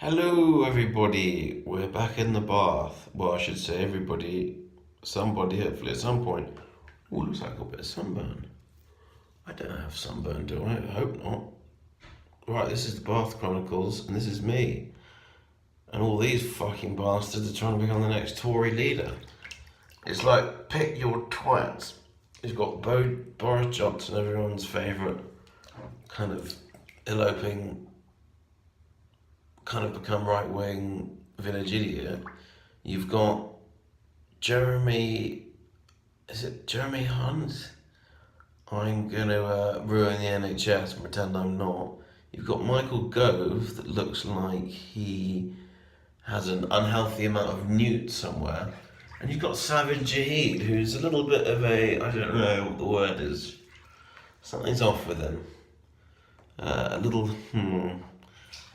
Hello, everybody. We're back in the bath. Well, I should say everybody, somebody, hopefully at some point. Oh, looks like I've got a bit of sunburn. I don't have sunburn, do I? I hope not. Right, this is the Bath Chronicles, and this is me. And all these fucking bastards are trying to become the next Tory leader. It's like, pick your twats. You've got Boris Johnson, everyone's favourite, kind of eloping, kind of become right-wing village idiot. You've got Jeremy, is it Jeremy Hunt? I'm going to ruin the NHS and pretend I'm not. You've got Michael Gove that looks like he has an unhealthy amount of newt somewhere. And you've got Savage Jahid, who's a little bit of a, I don't know what the word is. Something's off with him. A little,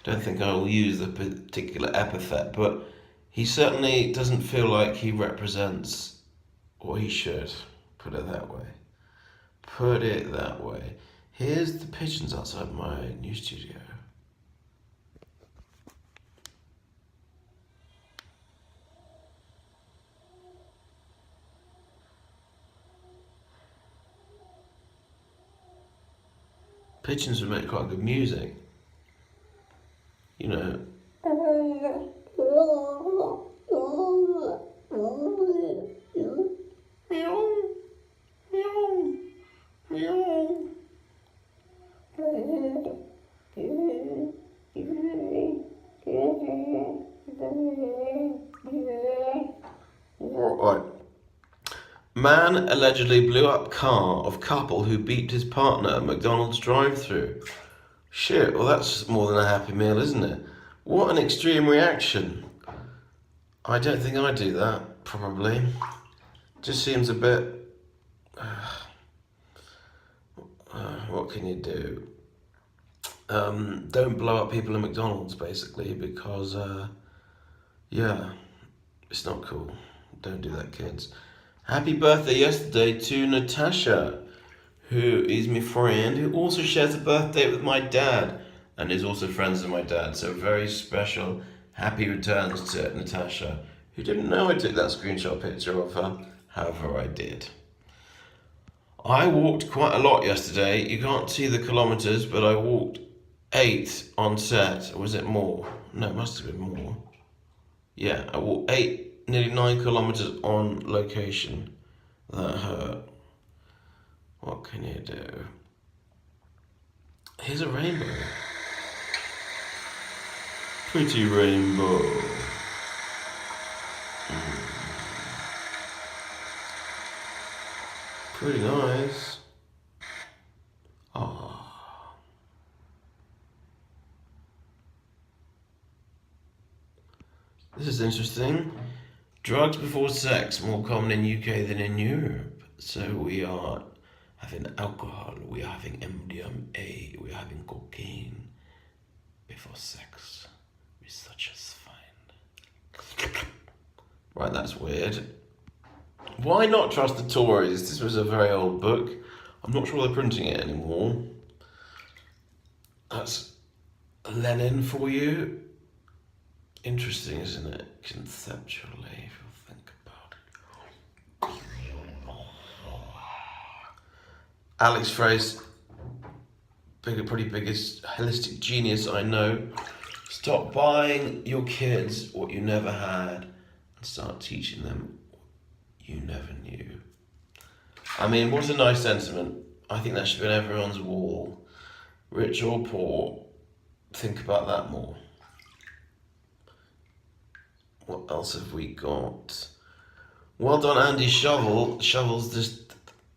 don't think I will use the particular epithet, but he certainly doesn't feel like he represents what he should. Put it that way. Put it that way. Here's the pigeons outside my new studio. Pigeons would make quite good music. You know. Right. Man allegedly blew up car of couple who beat his partner at McDonald's drive-thru. Shit, well that's more than a happy meal, isn't it? What an extreme reaction. I don't think I'd do that, probably. Just seems a bit... what can you do? Don't blow up people at McDonald's, basically, because, yeah, it's not cool. Don't do that, kids. Happy birthday yesterday to Natasha, who is my friend, who also shares a birthday with my dad, and is also friends with my dad. So very special, happy returns to Natasha, who didn't know I took that screenshot picture of her. However, I did. I walked quite a lot yesterday. You can't see the kilometres, but I walked 8 on set. Or was it more? No, it must have been more. Yeah, I walked 8, nearly 9 kilometres on location. That hurt. What can you do? Here's a rainbow. Pretty rainbow. Pretty nice. Oh. This is interesting. Drugs before sex, more common in UK than in Europe. So we are having alcohol, we are having MDMA, we are having cocaine before sex. Researchers find. Right, that's weird. Why not trust the Tories? This was a very old book. I'm not sure they're printing it anymore. That's Lenin for you. Interesting, isn't it? Conceptually, if you think about it. Alex Fraser, pretty biggest holistic genius I know. Stop buying your kids what you never had and start teaching them you never knew. I mean, what a nice sentiment. I think that should be on everyone's wall. Rich or poor, think about that more. What else have we got? Well done, Andy Shovel. Shovel's just,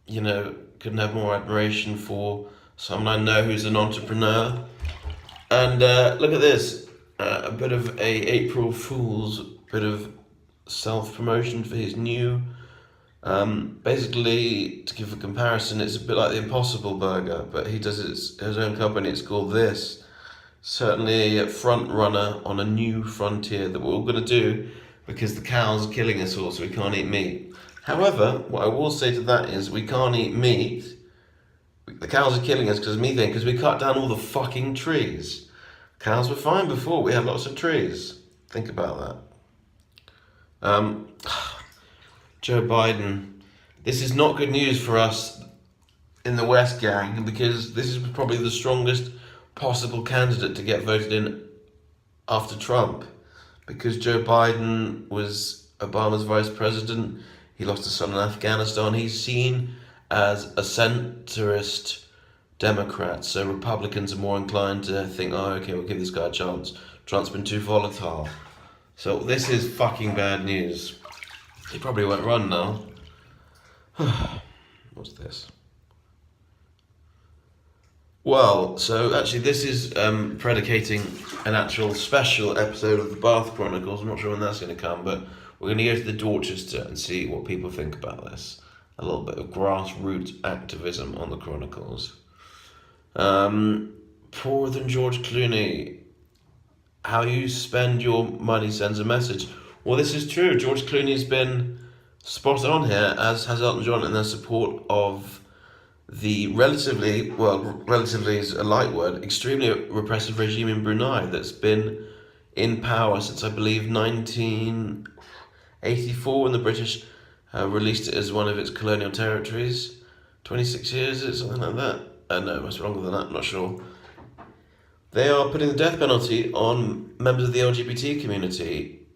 couldn't have more admiration for someone I know who's an entrepreneur. And look at this. A bit of a April Fool's, bit of self-promotion for his new... basically, to give a comparison, it's a bit like the Impossible Burger, but he does his own company. It's called This. Certainly a front runner on a new frontier that we're all going to do because the cows are killing us all, so we can't eat meat. However, what I will say to that is we can't eat meat. The cows are killing us because of methane, because we cut down all the fucking trees. Cows were fine before. We had lots of trees. Think about that. Joe Biden. This is not good news for us in the West, gang, because this is probably the strongest possible candidate to get voted in after Trump. Because Joe Biden was Obama's vice president. He lost his son in Afghanistan. He's seen as a centrist Democrat, so Republicans are more inclined to think, oh, okay, we'll give this guy a chance. Trump's been too volatile. So this is fucking bad news. He probably won't run now. What's this? Well, so actually this is predicating an actual special episode of the Bath Chronicles. I'm not sure when that's going to come, but we're going to go to the Dorchester and see what people think about this. A little bit of grassroots activism on the Chronicles. Poorer than George Clooney. How you spend your money sends a message. Well, this is true. George Clooney's been spot on here, as has Elton John, in their support of the relatively is a light word, extremely repressive regime in Brunei that's been in power since, I believe, 1984, when the British released it as one of its colonial territories. 26 years, is it something like that? No, it must be longer than that, I'm not sure. They are putting the death penalty on members of the LGBT community,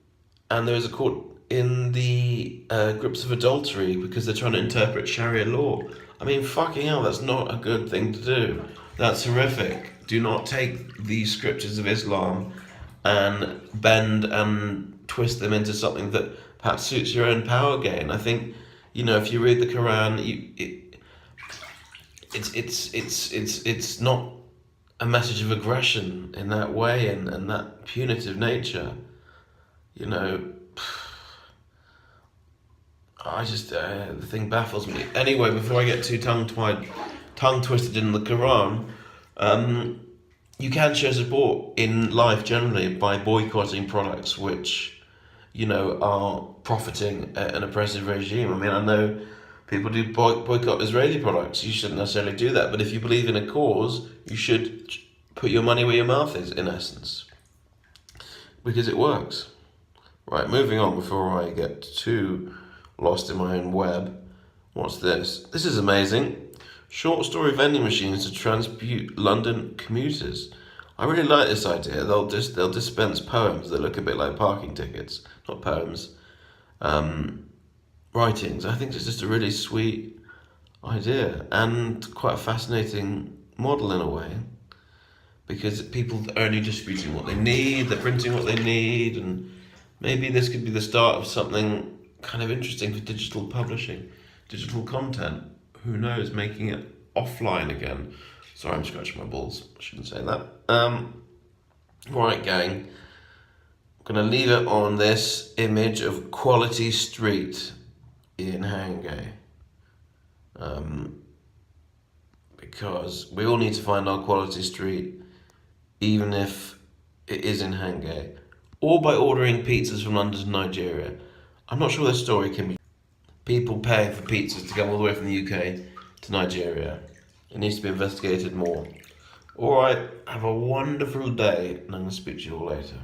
and there is a court in the grips of adultery because they're trying to interpret Sharia law. I mean, fucking hell, that's not a good thing to do. That's horrific. Do not take the scriptures of Islam and bend and twist them into something that perhaps suits your own power gain. I think, if you read the Quran, it's not a message of aggression in that way and that punitive nature. I just, the thing baffles me. Anyway, before I get too tongue-twisted in the Quran, you can show support in life generally by boycotting products which, are profiting an oppressive regime. I mean, I know people do boycott Israeli products. You shouldn't necessarily do that. But if you believe in a cause, you should put your money where your mouth is, in essence. Because it works. Right, moving on before I get too lost in my own web. What's this? This is amazing. Short story vending machines to transport London commuters. I really like this idea. They'll dispense poems that look a bit like parking tickets. Not poems. Writings. I think it's just a really sweet idea and quite a fascinating model in a way, because people are only distributing what they need, they're printing what they need, and maybe this could be the start of something kind of interesting for digital publishing, digital content. Who knows, making it offline again. Sorry, I'm scratching my balls. I shouldn't say that. Right, gang. I'm going to leave it on this image of Quality Street in Hangay. Because we all need to find our Quality Street, even if it is in Hangay, or by ordering pizzas from London to Nigeria. I'm not sure the story can be people paying for pizzas to come all the way from the UK to Nigeria. It needs to be investigated more. Alright, have a wonderful day, and I'm going to speak to you all later.